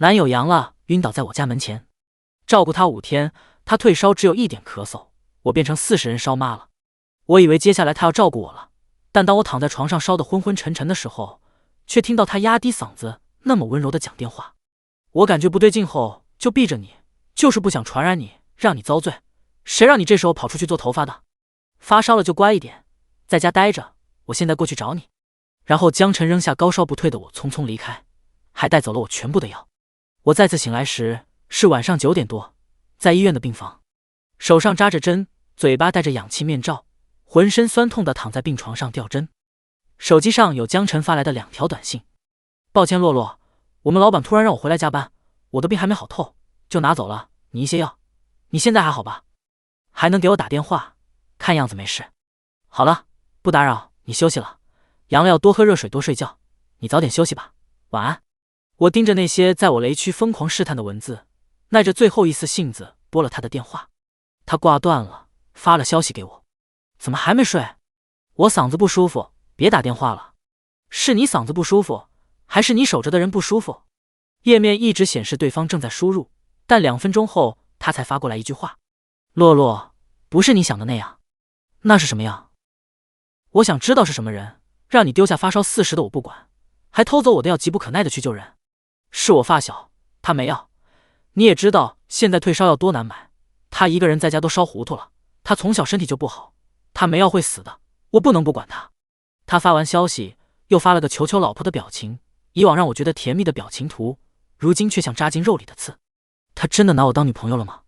男友阳了，晕倒在我家门前，照顾他5天，他退烧只有一点咳嗽，我变成40人烧妈了。我以为接下来他要照顾我了，但当我躺在床上烧得昏昏沉沉的时候，却听到他压低嗓子那么温柔的讲电话。我感觉不对劲后就避着你，就是不想传染你，让你遭罪。谁让你这时候跑出去做头发的？发烧了就乖一点，在家待着，我现在过去找你。然后江晨扔下高烧不退的我匆匆离开，还带走了我全部的药。我再次醒来时是晚上9点多，在医院的病房，手上扎着针，嘴巴戴着氧气面罩，浑身酸痛的躺在病床上吊针。手机上有江晨发来的2条短信：抱歉洛洛，我们老板突然让我回来加班，我的病还没好透，就拿走了你一些药，你现在还好吧？还能给我打电话，看样子没事。好了，不打扰，你休息了，阳了要多喝热水多睡觉，你早点休息吧，晚安。我盯着那些在我雷区疯狂试探的文字，耐着最后一丝性子拨了他的电话。他挂断了，发了消息给我：怎么还没睡？我嗓子不舒服，别打电话了。是你嗓子不舒服，还是你守着的人不舒服？页面一直显示对方正在输入，但2分钟后他才发过来一句话：洛洛，不是你想的那样。那是什么样？我想知道是什么人，让你丢下发烧40的我不管，还偷走我的药，急不可耐的去救人。是我发小，他没药。你也知道现在退烧药多难买，他一个人在家都烧糊涂了，他从小身体就不好，他没药会死的，我不能不管他。他发完消息又发了个求求老婆的表情，以往让我觉得甜蜜的表情图，如今却像扎进肉里的刺。他真的拿我当女朋友了吗？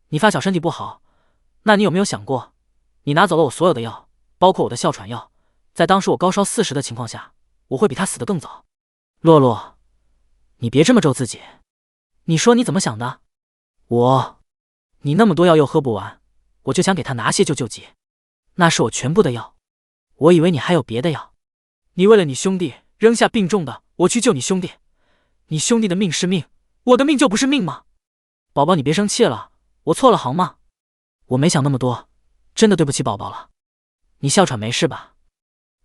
你发小身体不好，那你有没有想过，你拿走了我所有的药，包括我的哮喘药，在当时我高烧40的情况下，我会比他死得更早。洛洛，你别这么咒自己。你说你怎么想的？你那么多药又喝不完，我就想给他拿些救急。那是我全部的药，我以为你还有别的药。你为了你兄弟扔下病重的我去救你兄弟，你兄弟的命是命，我的命就不是命吗？宝宝你别生气了，我错了好吗？我没想那么多，真的对不起宝宝了。你哮喘没事吧？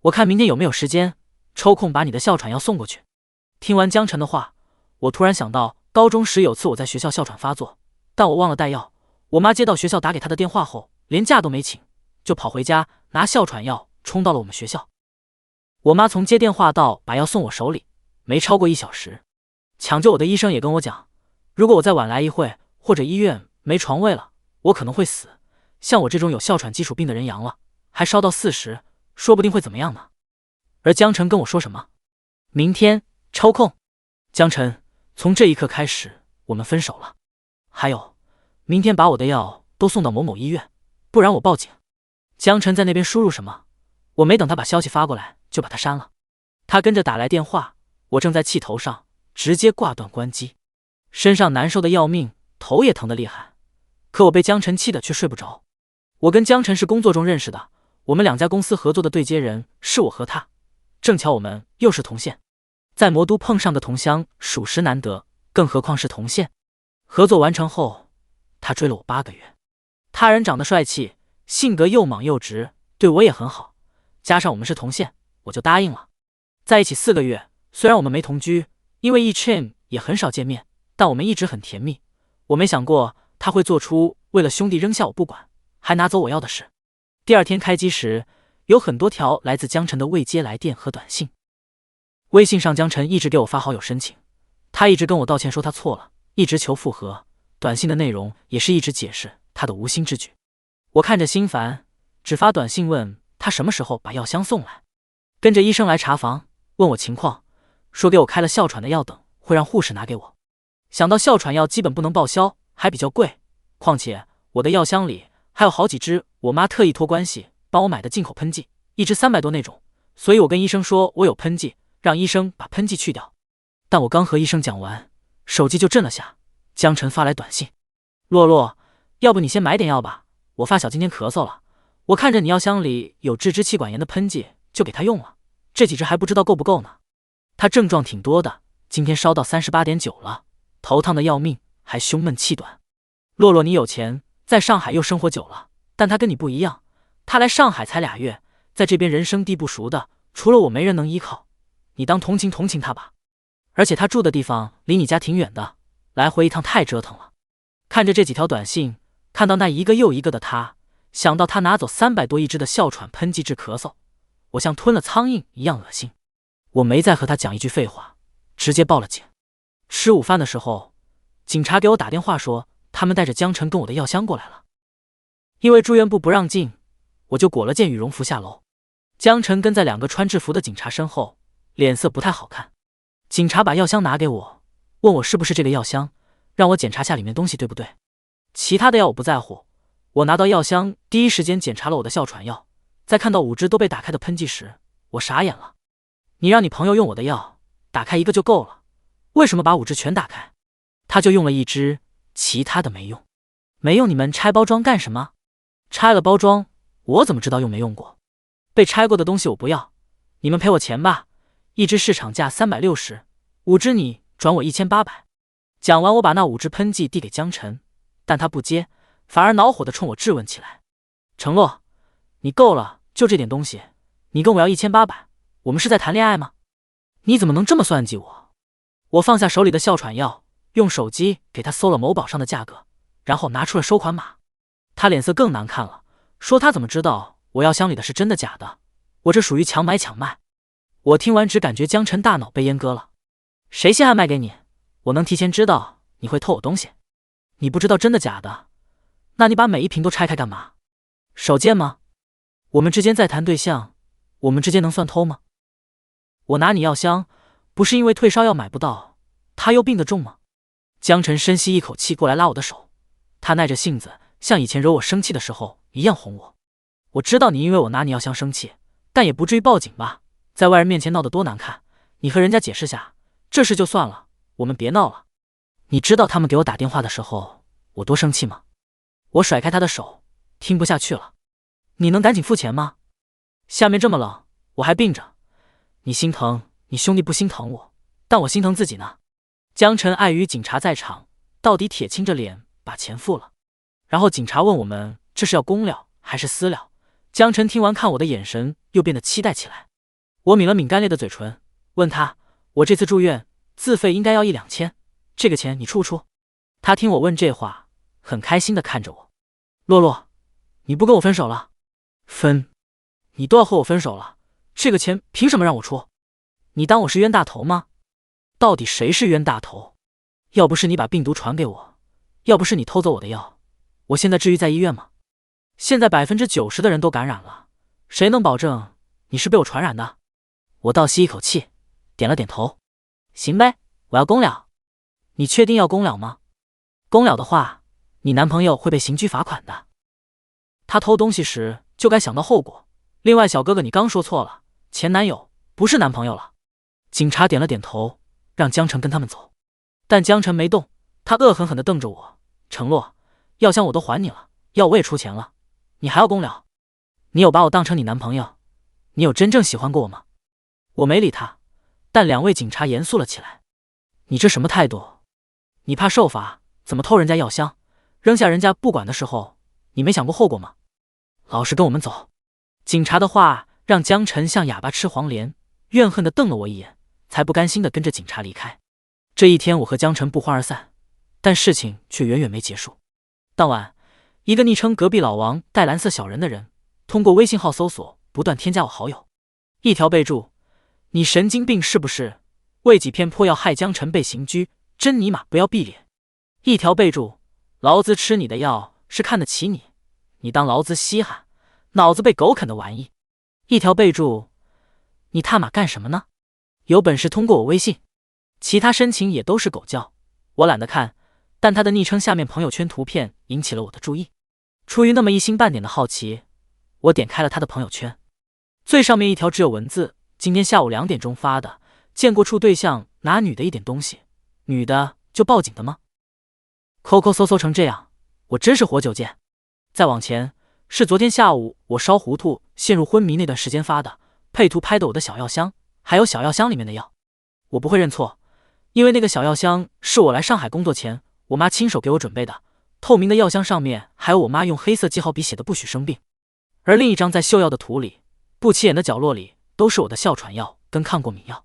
我看明天有没有时间，抽空把你的哮喘药送过去。听完江晨的话，我突然想到高中时有次我在学校哮喘发作，但我忘了带药。我妈接到学校打给她的电话后，连假都没请，就跑回家拿哮喘药冲到了我们学校。我妈从接电话到把药送我手里，没超过1小时。抢救我的医生也跟我讲，如果我再晚来一会，或者医院没床位了，我可能会死。像我这种有哮喘基础病的人阳了，还烧到40，说不定会怎么样呢？而江晨跟我说什么？明天抽空。江晨，从这一刻开始，我们分手了。还有，明天把我的药都送到某某医院，不然我报警。江晨在那边输入什么？我没等他把消息发过来，就把他删了。他跟着打来电话，我正在气头上，直接挂断关机。身上难受的要命，头也疼得厉害，可我被江晨气得却睡不着。我跟江晨是工作中认识的，我们2家公司合作的对接人是我和他，正巧我们又是同县，在魔都碰上个同乡属实难得，更何况是同县。合作完成后，他追了我8个月。他人长得帅气，性格又莽又直，对我也很好，加上我们是同县，我就答应了。在一起4个月，虽然我们没同居，因为 eChim 也很少见面，但我们一直很甜蜜。我没想过他会做出为了兄弟扔下我不管，还拿走我要的事。第2天开机时，有很多条来自江晨的未接来电和短信。微信上江晨一直给我发好友申请，他一直跟我道歉说他错了，一直求复合，短信的内容也是一直解释他的无心之举。我看着心烦，只发短信问他什么时候把药箱送来。跟着医生来查房，问我情况，说给我开了哮喘的药等，会让护士拿给我。想到哮喘药基本不能报销，还比较贵，况且我的药箱里还有好几支我妈特意托关系帮我买的进口喷剂，一支300多那种，所以我跟医生说我有喷剂，让医生把喷剂去掉。但我刚和医生讲完，手机就震了下，江晨发来短信：洛洛，要不你先买点药吧，我发小今天咳嗽了，我看着你药箱里有治支气管炎的喷剂，就给他用了，这几支还不知道够不够呢。他症状挺多的，今天烧到38.9了，头烫的要命，还胸闷气短。洛洛你有钱，在上海又生活久了，但他跟你不一样，他来上海才2月，在这边人生地不熟的，除了我没人能依靠，你当同情同情他吧。而且他住的地方离你家挺远的，来回一趟太折腾了。看着这几条短信，看到那一个又一个的他，想到他拿走300多一支的哮喘喷剂治咳嗽，我像吞了苍蝇一样恶心。我没再和他讲一句废话，直接报了警。吃午饭的时候，警察给我打电话说，他们带着江晨跟我的药箱过来了。因为住院部不让进，我就裹了件羽绒服下楼。江晨跟在2个穿制服的警察身后，脸色不太好看。警察把药箱拿给我，问我是不是这个药箱，让我检查下里面东西对不对。其他的药我不在乎，我拿到药箱第一时间检查了我的哮喘药，在看到5支都被打开的喷剂时，我傻眼了。你让你朋友用我的药，打开1个就够了，为什么把5支全打开？他就用了1支，其他的没用。没用你们拆包装干什么？拆了包装，我怎么知道用没用过？被拆过的东西我不要，你们赔我钱吧。1支市场价360，5支你转我1800。讲完，我把那5支喷剂递给江晨，但他不接，反而恼火地冲我质问起来：“程洛，你够了，就这点东西，你跟我要1800，我们是在谈恋爱吗？你怎么能这么算计我？”我放下手里的哮喘药，用手机给他搜了某宝上的价格，然后拿出了收款码。他脸色更难看了，说他怎么知道我药箱里的是真的假的？我这属于强买强卖。我听完只感觉江晨大脑被阉割了。谁稀罕卖给你？我能提前知道你会偷我东西？你不知道真的假的？那你把每一瓶都拆开干嘛？手贱吗？我们之间在谈对象，我们之间能算偷吗？我拿你药箱，不是因为退烧药买不到，他又病得重吗？江晨深吸一口气过来拉我的手，他耐着性子，像以前惹我生气的时候一样哄我。我知道你因为我拿你药箱生气，但也不至于报警吧？在外人面前闹得多难看，你和人家解释下，这事就算了，我们别闹了。你知道他们给我打电话的时候我多生气吗？我甩开他的手，听不下去了。你能赶紧付钱吗？下面这么冷，我还病着，你心疼你兄弟不心疼我，但我心疼自己呢。江晨碍于警察在场，到底铁青着脸把钱付了。然后警察问我们这是要公料还是私料。江晨听完看我的眼神又变得期待起来。我抿了抿干裂的嘴唇，问他，我这次住院自费应该要1-2千，这个钱你出不出？他听我问这话，很开心地看着我。洛洛，你不跟我分手了？分？你都要和我分手了，这个钱凭什么让我出？你当我是冤大头吗？到底谁是冤大头？要不是你把病毒传给我，要不是你偷走我的药，我现在至于在医院吗？现在90%的人都感染了，谁能保证你是被我传染的？我倒吸一口气，点了点头。行呗，我要公了。你确定要公了吗？公了的话，你男朋友会被刑拘罚款的。他偷东西时就该想到后果。另外，小哥哥，你刚说错了，前男友不是男朋友了。警察点了点头，让江晨跟他们走。但江晨没动，他恶狠狠地瞪着我。承诺，药箱我都还你了，药我也出钱了，你还要公了？你有把我当成你男朋友？你有真正喜欢过我吗？我没理他，但2位警察严肃了起来。你这什么态度？你怕受罚，怎么偷人家药箱，扔下人家不管的时候，你没想过后果吗？老实跟我们走。警察的话让江晨像哑巴吃黄连，怨恨地瞪了我一眼，才不甘心地跟着警察离开。这一天我和江晨不欢而散，但事情却远远没结束。当晚，一个昵称隔壁老王带蓝色小人的人通过微信号搜索不断添加我好友，一条备注：你神经病是不是？为几片破药害江晨被刑拘，真尼玛不要闭脸。一条备注：劳资吃你的药是看得起你，你当劳资稀罕，脑子被狗啃的玩意。一条备注：你他妈干什么呢？有本事通过我微信。其他申请也都是狗叫，我懒得看，但他的昵称下面朋友圈图片引起了我的注意。出于那么一星半点的好奇，我点开了他的朋友圈。最上面一条只有文字：今天下午2点钟发的，见过处对象拿女的一点东西，女的就报警的吗？抠抠搜搜成这样，我真是活久见。再往前是昨天下午我烧糊涂陷入昏迷那段时间发的，配图拍的我的小药箱，还有小药箱里面的药。我不会认错，因为那个小药箱是我来上海工作前我妈亲手给我准备的，透明的药箱上面还有我妈用黑色记号笔写的不许生病。而另一张在秀药的图里，不起眼的角落里都是我的哮喘药跟抗过敏药。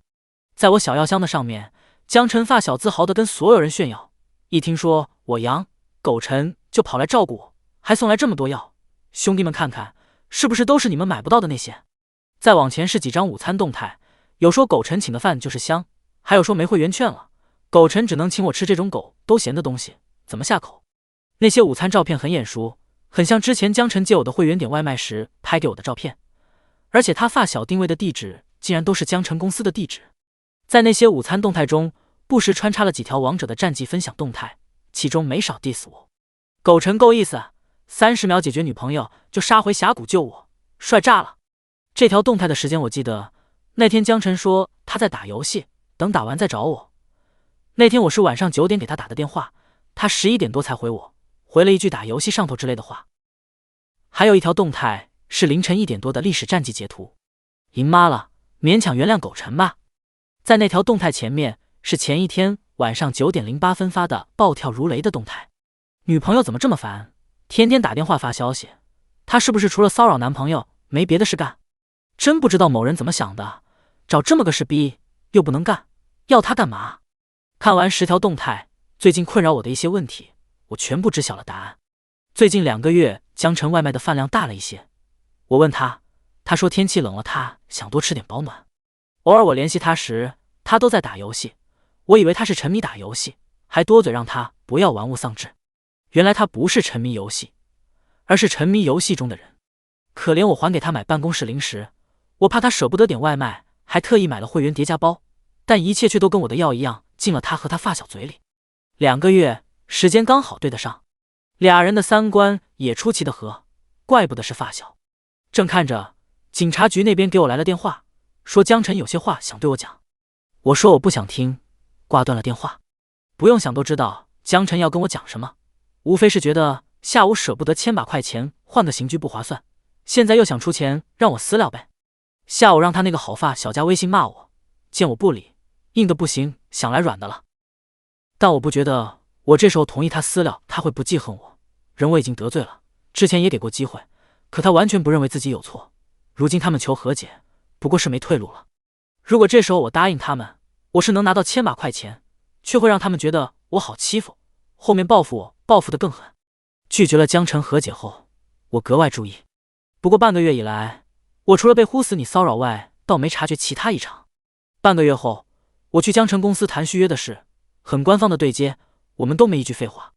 在我小药箱的上面江晨发小自豪地跟所有人炫耀，一听说我阳，狗晨就跑来照顾我，还送来这么多药。兄弟们看看，是不是都是你们买不到的那些？再往前是几张午餐动态，有说狗晨请的饭就是香，还有说没会员券了，狗晨只能请我吃这种狗都嫌的东西，怎么下口？那些午餐照片很眼熟，很像之前江晨借我的会员点外卖时拍给我的照片，而且他发小定位的地址竟然都是江晨公司的地址。在那些午餐动态中，不时穿插了几条王者的战绩分享动态，其中没少 diss 我。狗晨够意思，30秒解决女朋友就杀回峡谷救我，帅炸了。这条动态的时间我记得，那天江晨说他在打游戏，等打完再找我。那天我是晚上9点给他打的电话，他11点多才回我，回了一句打游戏上头之类的话。还有一条动态是凌晨1点多的历史战绩截图，赢妈了，勉强原谅狗晨吧。在那条动态前面是前一天晚上9点08分发的暴跳如雷的动态。女朋友怎么这么烦，天天打电话发消息，她是不是除了骚扰男朋友没别的事干？真不知道某人怎么想的，找这么个事逼又不能干，要他干嘛？看完10条动态，最近困扰我的一些问题，我全部知晓了答案。最近2个月江晨外卖的饭量大了一些，我问他，他说天气冷了，他想多吃点保暖。偶尔我联系他时，他都在打游戏，我以为他是沉迷打游戏，还多嘴让他不要玩物丧志。原来他不是沉迷游戏，而是沉迷游戏中的人。可怜我还给他买办公室零食，我怕他舍不得点外卖，还特意买了会员叠加包，但一切却都跟我的药一样进了他和他发小嘴里。2个月时间刚好对得上，俩人的三观也出奇的合，怪不得是发小。正看着，警察局那边给我来了电话，说江晨有些话想对我讲。我说我不想听，挂断了电话。不用想都知道江晨要跟我讲什么，无非是觉得下午舍不得千把块钱换个刑具不划算，现在又想出钱让我私了呗。下午让他那个好发小加微信骂我，见我不理，硬的不行，想来软的了。但我不觉得我这时候同意他私了他会不记恨我，人我已经得罪了，之前也给过机会，可他完全不认为自己有错，如今他们求和解，不过是没退路了。如果这时候我答应他们，我是能拿到千把块钱，却会让他们觉得我好欺负，后面报复我报复得更狠。拒绝了江晨和解后，我格外注意。不过半个月以来，我除了被呼死你骚扰外，倒没察觉其他异常。半个月后，我去江晨公司谈续约的事，很官方的对接，我们都没一句废话。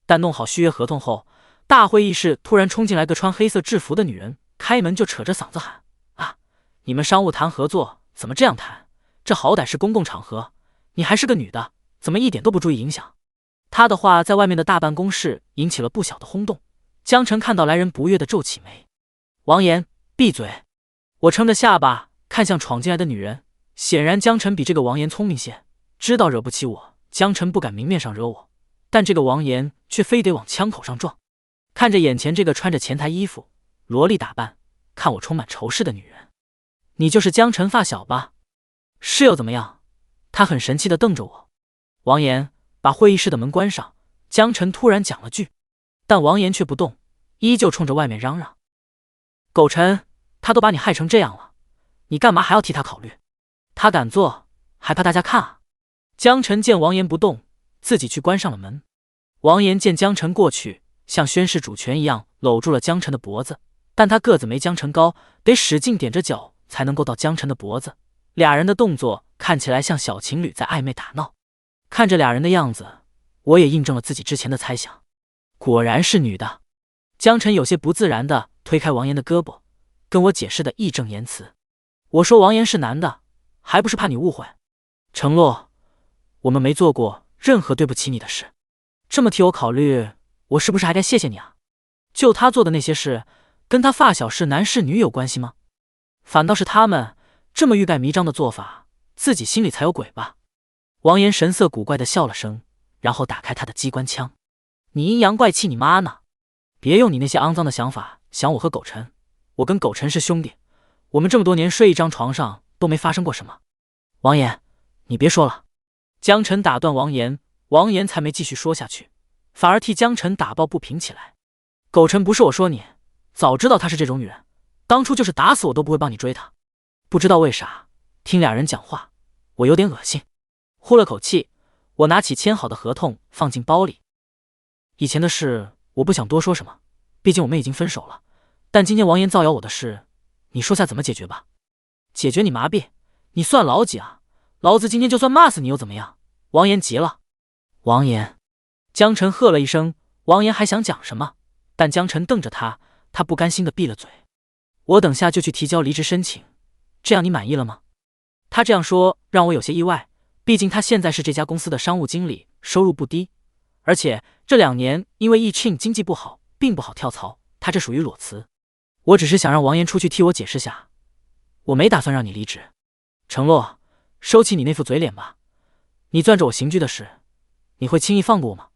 但弄好续约合同后，大会议室突然冲进来个穿黑色制服的女人，开门就扯着嗓子喊：啊，你们商务谈合作怎么这样谈？这好歹是公共场合，你还是个女的，怎么一点都不注意影响？她的话在外面的大办公室引起了不小的轰动。江晨看到来人不悦的皱起眉：王岩，闭嘴！我撑着下巴看向闯进来的女人，显然江晨比这个王岩聪明些，知道惹不起我，江晨不敢明面上惹我，但这个王岩却非得往枪口上撞。看着眼前这个穿着前台衣服、萝莉打扮、看我充满仇视的女人，你就是江晨发小吧？是又怎么样？他很神气地瞪着我。王岩，把会议室的门关上。江晨突然讲了句，但王岩却不动，依旧冲着外面嚷嚷：狗晨，他都把你害成这样了，你干嘛还要替他考虑？他敢做，还怕大家看啊？江晨见王岩不动，自己去关上了门。王岩见江晨过去，像宣示主权一样搂住了江晨的脖子，但他个子没江晨高，得使劲踮着脚才能够到江晨的脖子。俩人的动作看起来像小情侣在暧昧打闹。看着俩人的样子，我也印证了自己之前的猜想，果然是女的。江晨有些不自然地推开王岩的胳膊，跟我解释的义正言辞。我说王岩是男的，还不是怕你误会。承诺，我们没做过任何对不起你的事。这么替我考虑，我是不是还该谢谢你啊？就他做的那些事，跟他发小是男是女有关系吗？反倒是他们这么欲盖弥彰的做法，自己心里才有鬼吧？王岩神色古怪地笑了声，然后打开他的机关枪。你阴阳怪气你妈呢？别用你那些肮脏的想法想我和狗晨，我跟狗晨是兄弟，我们这么多年睡一张床上都没发生过什么。王岩，你别说了。江晨打断王岩，王岩才没继续说下去，反而替江晨打抱不平起来。狗晨不是我说你，早知道她是这种女人，当初就是打死我都不会帮你追她。不知道为啥，听俩人讲话，我有点恶心。呼了口气，我拿起签好的合同放进包里。以前的事我不想多说什么，毕竟我们已经分手了。但今天王岩造谣我的事，你说下怎么解决吧？解决你麻痹，你算老几啊？老子今天就算骂死你又怎么样？王岩急了。王岩，江晨喝了一声。王岩还想讲什么，但江晨瞪着他，他不甘心地闭了嘴。我等下就去提交离职申请，这样你满意了吗？他这样说让我有些意外，毕竟他现在是这家公司的商务经理，收入不低，而且这2年因为EChin经济不好，并不好跳槽，他这属于裸辞。我只是想让王岩出去替我解释下，我没打算让你离职。程洛，收起你那副嘴脸吧，你攥着我刑拘的事，你会轻易放过我吗？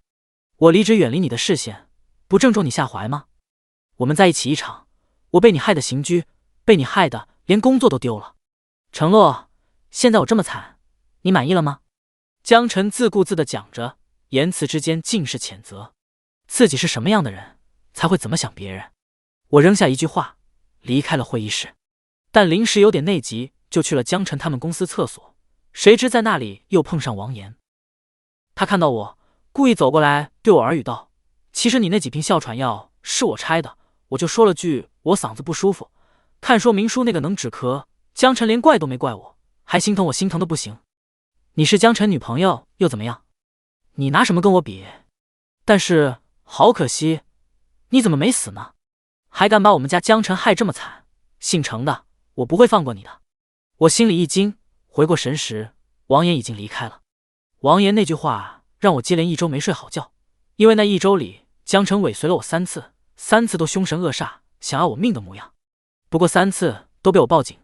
我离职远离你的视线，不正中你下怀吗？我们在一起一场，我被你害得刑拘，被你害得连工作都丢了。程洛，现在我这么惨，你满意了吗？江晨自顾自地讲着，言辞之间尽是谴责。自己是什么样的人，才会怎么想别人？我扔下一句话，离开了会议室。但临时有点内急，就去了江晨他们公司厕所，谁知在那里又碰上王岩。他看到我，故意走过来对我耳语道：“其实你那几瓶哮喘药是我拆的。”我就说了句我嗓子不舒服，看说明书那个能止咳。江晨连怪都没怪我，还心疼我心疼的不行。你是江晨女朋友又怎么样？你拿什么跟我比？但是好可惜，你怎么没死呢？还敢把我们家江晨害这么惨，姓程的，我不会放过你的。我心里一惊，回过神时，王岩已经离开了。王岩那句话让我接连1周没睡好觉，因为那1周里江晨尾随了我3次，3次都凶神恶煞，想要我命的模样。不过3次都被我报警，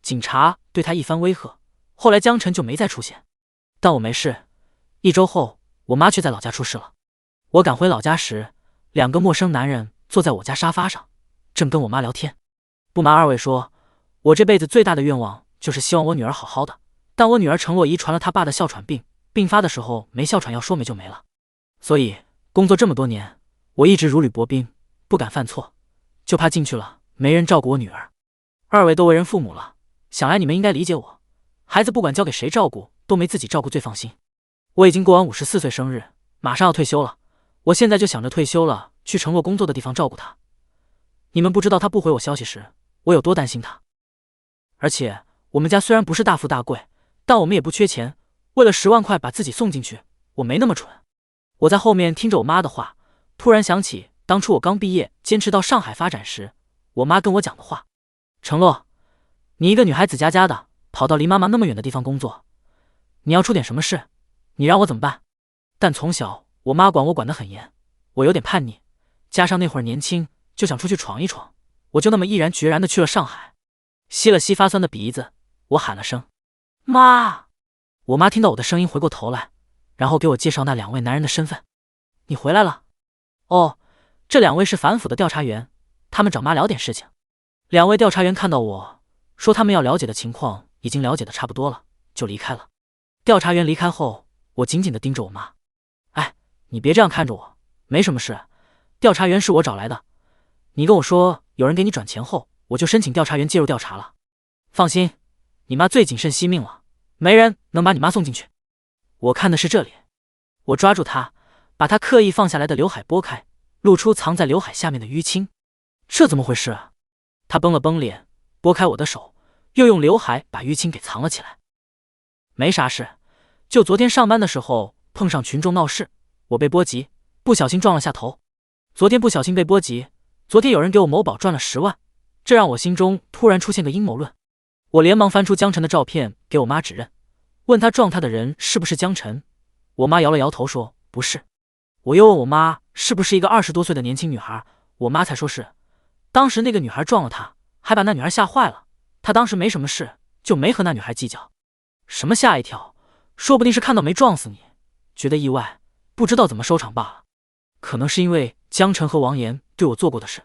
警察对他一番威吓，后来江晨就没再出现。但我没事。1周后，我妈却在老家出事了。我赶回老家时，2个陌生男人坐在我家沙发上，正跟我妈聊天。不瞒2位说，我这辈子最大的愿望就是希望我女儿好好的，但我女儿程洛遗传了她爸的哮喘病，病发的时候没哮喘药说没就没了。所以工作这么多年，我一直如履薄冰，不敢犯错，就怕进去了没人照顾我女儿。2位都为人父母了，想来你们应该理解我，孩子不管交给谁照顾，都没自己照顾最放心。我已经过完54岁生日，马上要退休了，我现在就想着退休了去程洛工作的地方照顾他。你们不知道他不回我消息时我有多担心他。而且我们家虽然不是大富大贵，但我们也不缺钱，为了10万块把自己送进去，我没那么蠢。我在后面听着我妈的话，突然想起当初我刚毕业坚持到上海发展时，我妈跟我讲的话：程洛，你一个女孩子家家的跑到离妈妈那么远的地方工作，你要出点什么事，你让我怎么办？但从小我妈管我管得很严，我有点叛逆，加上那会儿年轻，就想出去闯一闯，我就那么毅然决然地去了上海。吸了吸发酸的鼻子，我喊了声妈。我妈听到我的声音回过头来，然后给我介绍那2位男人的身份。你回来了？哦，这2位是反腐的调查员，他们找妈聊点事情。2位调查员看到我说他们要了解的情况已经了解的差不多了，就离开了。调查员离开后，我紧紧地盯着我妈。哎，你别这样看着我，没什么事，调查员是我找来的，你跟我说有人给你转钱后，我就申请调查员介入调查了。放心，你妈最谨慎惜命了，没人能把你妈送进去。我看的是这里。我抓住她，把她刻意放下来的刘海拨开，露出藏在刘海下面的淤青。这怎么回事啊？她绷了绷脸，拨开我的手，又用刘海把淤青给藏了起来。没啥事，就昨天上班的时候碰上群众闹事，我被波及，不小心撞了下头。昨天不小心被波及，昨天有人给我某宝赚了10万，这让我心中突然出现个阴谋论。我连忙翻出江晨的照片给我妈指认，问他撞他的人是不是江晨。我妈摇了摇头说不是。我又问我妈是不是一个20多岁的年轻女孩，我妈才说是。当时那个女孩撞了她，还把那女孩吓坏了，她当时没什么事，就没和那女孩计较。什么吓一跳，说不定是看到没撞死你，觉得意外，不知道怎么收场罢了。可能是因为江晨和王岩对我做过的事，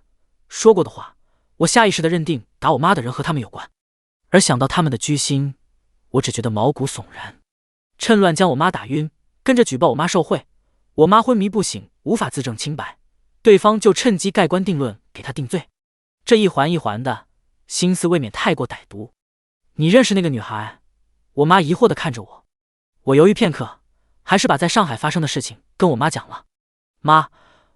说过的话，我下意识地认定打我妈的人和他们有关。而想到他们的居心，我只觉得毛骨悚然。趁乱将我妈打晕，跟着举报我妈受贿，我妈昏迷不醒，无法自证清白，对方就趁机盖棺定论，给她定罪。这一环一环的，心思未免太过歹毒。你认识那个女孩？我妈疑惑地看着我。我犹豫片刻，还是把在上海发生的事情跟我妈讲了。妈，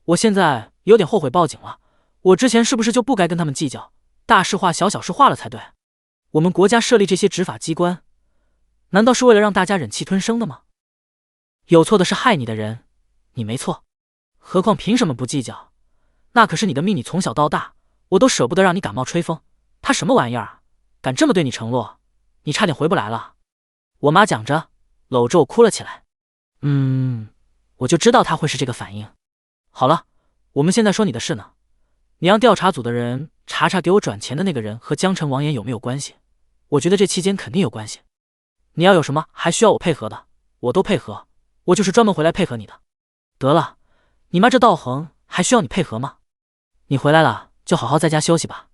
我现在有点后悔报警了，我之前是不是就不该跟他们计较，大事化小，小事化了才对？我们国家设立这些执法机关，难道是为了让大家忍气吞声的吗？有错的是害你的人，你没错，何况凭什么不计较？那可是你的命，你从小到大，我都舍不得让你感冒吹风，他什么玩意儿啊，敢这么对你承诺，你差点回不来了。我妈讲着，搂着我哭了起来。我就知道他会是这个反应。好了，我们现在说你的事呢。你让调查组的人查查给我转钱的那个人和江城王岩有没有关系，我觉得这期间肯定有关系。你要有什么还需要我配合的，我都配合，我就是专门回来配合你的。得了，你妈这道行还需要你配合吗？你回来了就好好在家休息吧，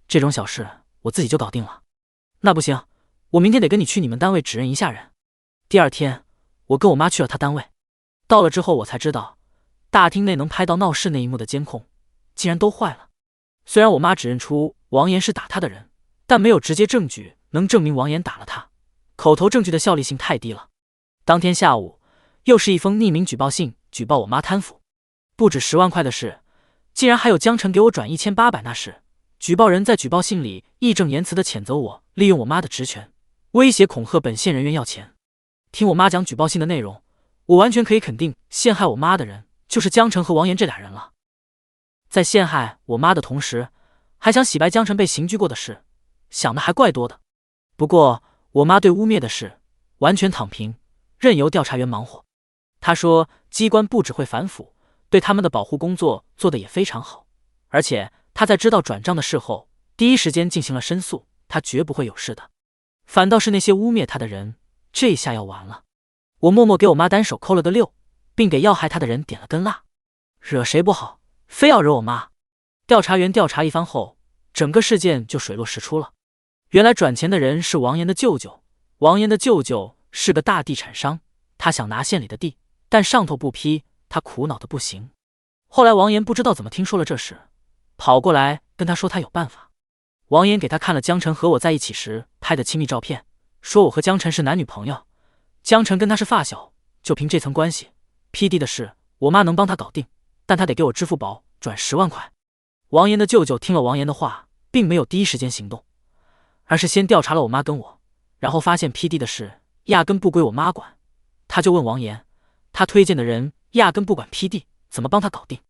这种小事我自己就搞定了。那不行，我明天得跟你去你们单位指认一下人。第二天，我跟我妈去了她单位，到了之后我才知道，大厅内能拍到闹事那一幕的监控竟然都坏了。虽然我妈指认出王岩是打她的人，但没有直接证据能证明王岩打了她，口头证据的效力性太低了。当天下午，又是一封匿名举报信，举报我妈贪腐，不止10万块的事，竟然还有江晨给我转1800那事。举报人在举报信里义正言辞地谴责我利用我妈的职权，威胁恐吓本县人员要钱。听我妈讲举报信的内容，我完全可以肯定，陷害我妈的人就是江晨和王岩这俩人了。在陷害我妈的同时，还想洗白江晨被刑拘过的事，想的还怪多的。不过我妈对污蔑的事完全躺平，任由调查员忙活。她说机关不只会反腐，对他们的保护工作做得也非常好，而且她在知道转账的事后第一时间进行了申诉，她绝不会有事的。反倒是那些污蔑她的人，这下要完了。我默默给我妈单手扣了个6，并给要害她的人点了根蜡。惹谁不好，非要惹我妈。调查员调查一番后，整个事件就水落石出了。原来转钱的人是王岩的舅舅，王岩的舅舅是个大地产商，他想拿县里的地，但上头不批，他苦恼的不行。后来王岩不知道怎么听说了这事，跑过来跟他说他有办法。王岩给他看了江晨和我在一起时拍的亲密照片，说我和江晨是男女朋友，江晨跟他是发小，就凭这层关系，批地的事我妈能帮他搞定，但他得给我支付宝转10万块。王岩的舅舅听了王岩的话，并没有第一时间行动，而是先调查了我妈跟我，然后发现批地的事压根不归我妈管，他就问王岩，他推荐的人压根不管批地，怎么帮他搞定？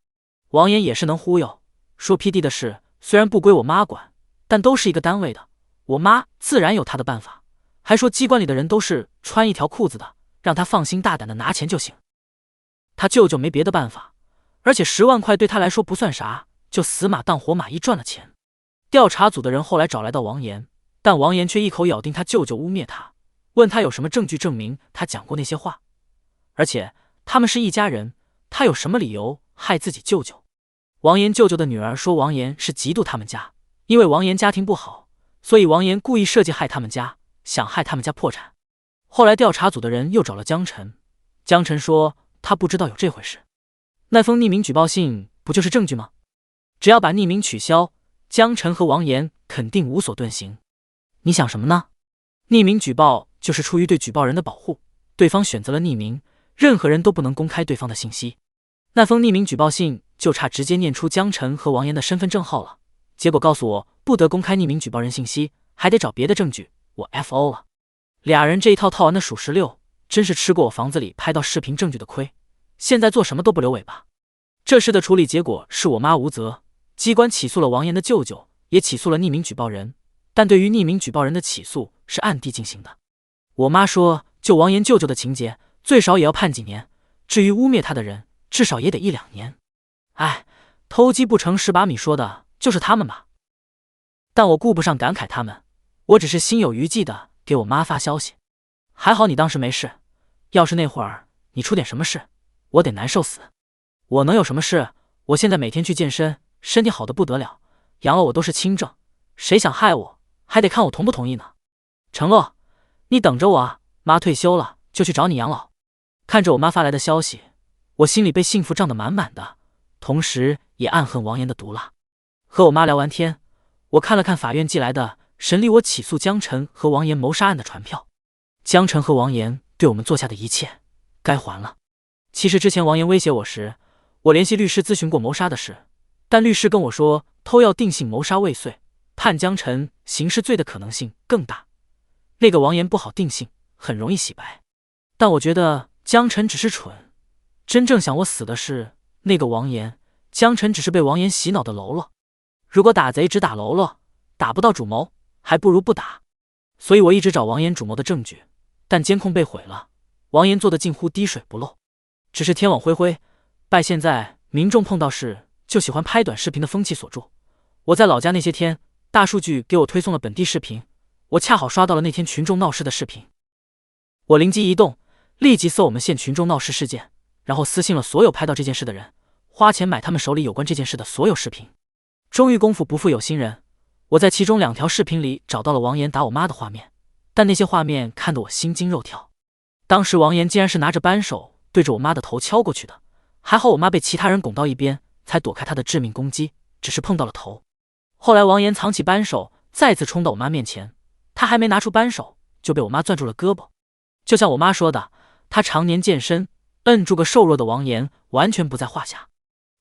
王岩也是能忽悠，说批地的事虽然不归我妈管，但都是一个单位的，我妈自然有她的办法，还说机关里的人都是穿一条裤子的，让他放心大胆的拿钱就行。他舅舅没别的办法，而且10万块对他来说不算啥，就死马当活马医赚了钱。调查组的人后来找来到王岩，但王岩却一口咬定他舅舅污蔑他，问他有什么证据证明他讲过那些话，而且他们是一家人，他有什么理由害自己舅舅？王岩舅舅的女儿说王岩是嫉妒他们家，因为王岩家庭不好，所以王岩故意设计害他们家，想害他们家破产。后来调查组的人又找了江晨，江晨说他不知道有这回事。那封匿名举报信不就是证据吗？只要把匿名取消，江晨和王岩肯定无所遁形。你想什么呢？匿名举报就是出于对举报人的保护，对方选择了匿名，任何人都不能公开对方的信息。那封匿名举报信就差直接念出江晨和王岩的身份证号了，结果告诉我不得公开匿名举报人信息，还得找别的证据，我 FO 了。俩人这一套套完的属实6，真是吃过我房子里拍到视频证据的亏，现在做什么都不留尾巴。这事的处理结果是我妈无责，机关起诉了王岩的舅舅，也起诉了匿名举报人，但对于匿名举报人的起诉是暗地进行的。我妈说就王岩舅舅的情节，最少也要判几年，至于污蔑他的人，至少也得1-2年。哎，偷鸡不成蚀把米说的就是他们吧。但我顾不上感慨他们，我只是心有余悸的给我妈发消息。还好你当时没事，要是那会儿你出点什么事，我得难受死。我能有什么事？我现在每天去健身，身体好得不得了，养老我都是轻症，谁想害我，还得看我同不同意呢。承诺，你等着我啊，妈退休了就去找你养老。看着我妈发来的消息，我心里被幸福胀得满满的，同时也暗恨王岩的毒辣。和我妈聊完天，我看了看法院寄来的审理我起诉江晨和王岩谋杀案的传票。江晨和王岩对我们做下的一切，该还了。其实之前王岩威胁我时，我联系律师咨询过谋杀的事，但律师跟我说偷药定性谋杀未遂，判江晨刑事罪的可能性更大。那个王岩不好定性，很容易洗白。但我觉得江晨只是蠢，真正想我死的是那个王岩，江晨只是被王岩洗脑的喽啰。如果打贼只打喽啰，打不到主谋，还不如不打。所以我一直找王岩主谋的证据，但监控被毁了，王岩做的近乎滴水不漏。只是天网恢恢，拜现在民众碰到事就喜欢拍短视频的风气所助。我在老家那些天，大数据给我推送了本地视频，我恰好刷到了那天群众闹事的视频。我灵机一动，立即搜我们县群众闹事事件，然后私信了所有拍到这件事的人，花钱买他们手里有关这件事的所有视频。终于功夫不负有心人，我在其中2条视频里找到了王岩打我妈的画面，但那些画面看得我心惊肉跳。当时王岩竟然是拿着扳手对着我妈的头敲过去的，还好我妈被其他人拱到一边，才躲开他的致命攻击，只是碰到了头。后来王岩藏起扳手，再次冲到我妈面前，他还没拿出扳手，就被我妈攥住了胳膊。就像我妈说的，他常年健身，摁住个瘦弱的王岩完全不在话下。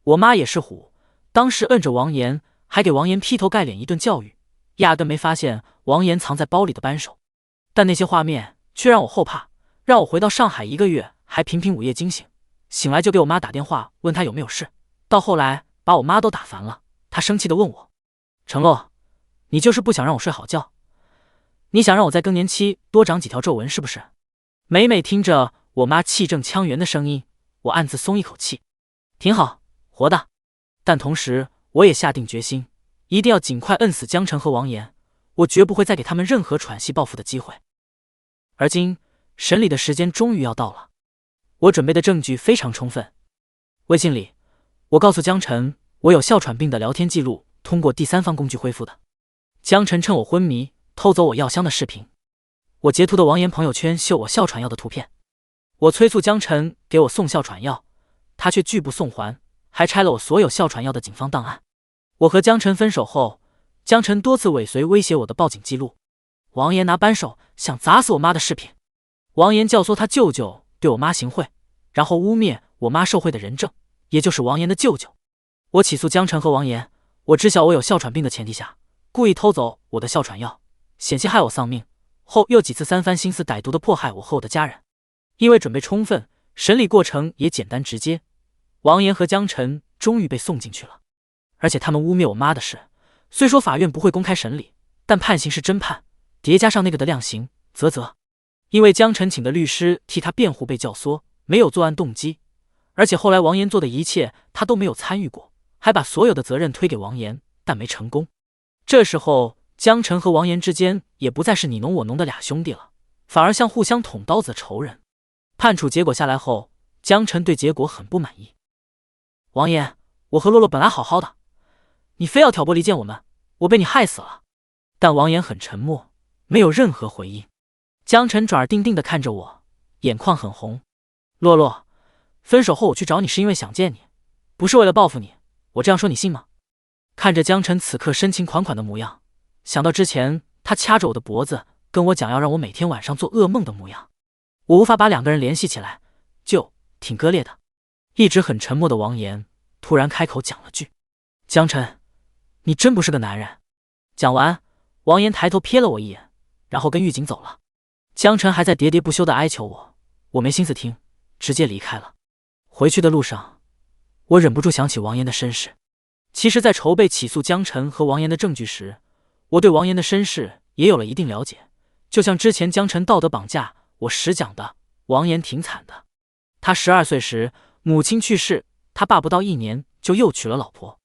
我妈也是虎，当时摁着王岩，还给王岩劈头盖脸一顿教育，压根没发现王岩藏在包里的扳手。但那些画面却让我后怕，让我回到上海1个月还频频午夜惊醒，醒来就给我妈打电话问她有没有事，到后来把我妈都打烦了，她生气地问我：程洛，你就是不想让我睡好觉？你想让我在更年期多长几条皱纹是不是？每每听着我妈气正腔圆的声音，我暗自松一口气，挺好，活的。但同时我也下定决心，一定要尽快摁死江晨和王岩，我绝不会再给他们任何喘息报复的机会。而今审理的时间终于要到了，我准备的证据非常充分。微信里我告诉江晨，我有哮喘病的聊天记录通过第三方工具恢复的。江晨趁我昏迷偷走我药箱的视频，我截图的王岩朋友圈秀我哮喘药的图片。我催促江晨给我送哮喘药，他却拒不送还，还拆了我所有哮喘药的警方档案。我和江晨分手后，江晨多次尾随威胁我的报警记录。王岩拿扳手想砸死我妈的视频，王岩教唆他舅舅对我妈行贿，然后污蔑我妈受贿的人证，也就是王岩的舅舅。我起诉江晨和王岩，我知晓我有哮喘病的前提下，故意偷走我的哮喘药，险些害我丧命，后又几次三番心思歹毒地迫害我和我的家人。因为准备充分，审理过程也简单直接，王岩和江晨终于被送进去了。而且他们污蔑我妈的事，虽说法院不会公开审理，但判刑是真判，叠加上那个的量刑，啧。因为江晨请的律师替他辩护被教唆，没有作案动机，而且后来王岩做的一切他都没有参与过，还把所有的责任推给王岩，但没成功。这时候江晨和王岩之间也不再是你侬我侬的俩兄弟了，反而像互相捅刀子的仇人。判处结果下来后，江晨对结果很不满意。王岩，我和洛洛本来好好的，你非要挑拨离间我们，我被你害死了。但王岩很沉默，没有任何回应。江晨转而定定地看着我，眼眶很红。洛洛，分手后我去找你是因为想见你，不是为了报复你，我这样说你信吗？看着江晨此刻深情款款的模样，想到之前他掐着我的脖子跟我讲要让我每天晚上做噩梦的模样，我无法把2个人联系起来，就挺割裂的。一直很沉默的王岩突然开口讲了句：江晨，你真不是个男人。讲完，王岩抬头瞥了我一眼，然后跟狱警走了。江晨还在喋喋不休地哀求我，我没心思听，直接离开了。回去的路上，我忍不住想起王岩的身世。其实在筹备起诉江晨和王岩的证据时，我对王岩的身世也有了一定了解，就像之前江晨道德绑架我时讲的，王岩挺惨的。他12岁时母亲去世，他爸不到1年就又娶了老婆。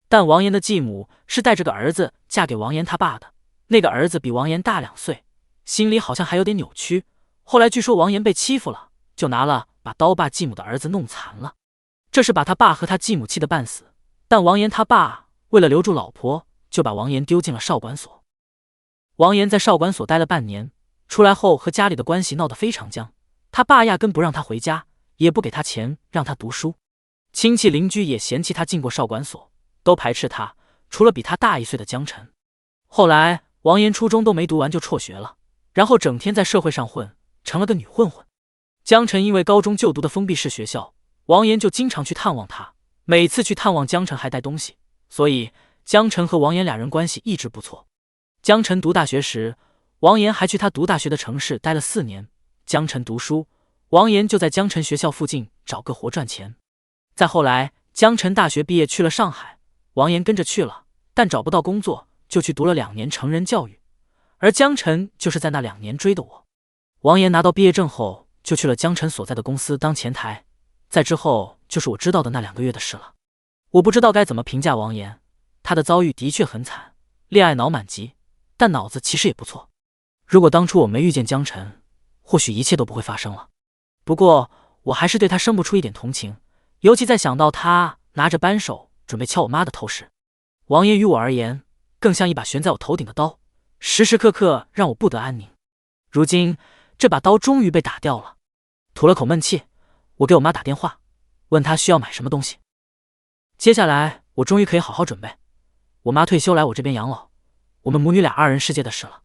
但王岩的继母是带着个儿子嫁给王岩他爸的，那个儿子比王岩大2岁，心里好像还有点扭曲。后来据说王岩被欺负了，就拿了把刀把继母的儿子弄残了，这是把他爸和他继母气得半死。但王岩他爸为了留住老婆，就把王岩丢进了少管所。王岩在少管所待了半年，出来后和家里的关系闹得非常僵，他爸压根不让他回家，也不给他钱让他读书，亲戚邻居也嫌弃他进过少管所，都排斥他，除了比他大1岁的江晨。后来王岩初中都没读完就辍学了，然后整天在社会上混，成了个女混混。江晨因为高中就读的封闭式学校，王岩就经常去探望他。每次去探望，江晨还带东西，所以江晨和王岩俩人关系一直不错。江晨读大学时，王岩还去他读大学的城市待了4年。江晨读书，王岩就在江晨学校附近找个活赚钱。再后来，江晨大学毕业去了上海，王岩跟着去了，但找不到工作，就去读了2年成人教育。而江晨就是在那2年追的我。王岩拿到毕业证后，就去了江晨所在的公司当前台。再之后就是我知道的那2个月的事了。我不知道该怎么评价王岩，他的遭遇的确很惨，恋爱脑满级，但脑子其实也不错。如果当初我没遇见江晨，或许一切都不会发生了。不过我还是对他生不出一点同情，尤其在想到他拿着扳手准备敲我妈的头时。王岩于我而言，更像一把悬在我头顶的刀，时时刻刻让我不得安宁。如今这把刀终于被打掉了，吐了口闷气，我给我妈打电话，问她需要买什么东西。接下来我终于可以好好准备，我妈退休来我这边养老，我们母女俩2人世界的事了。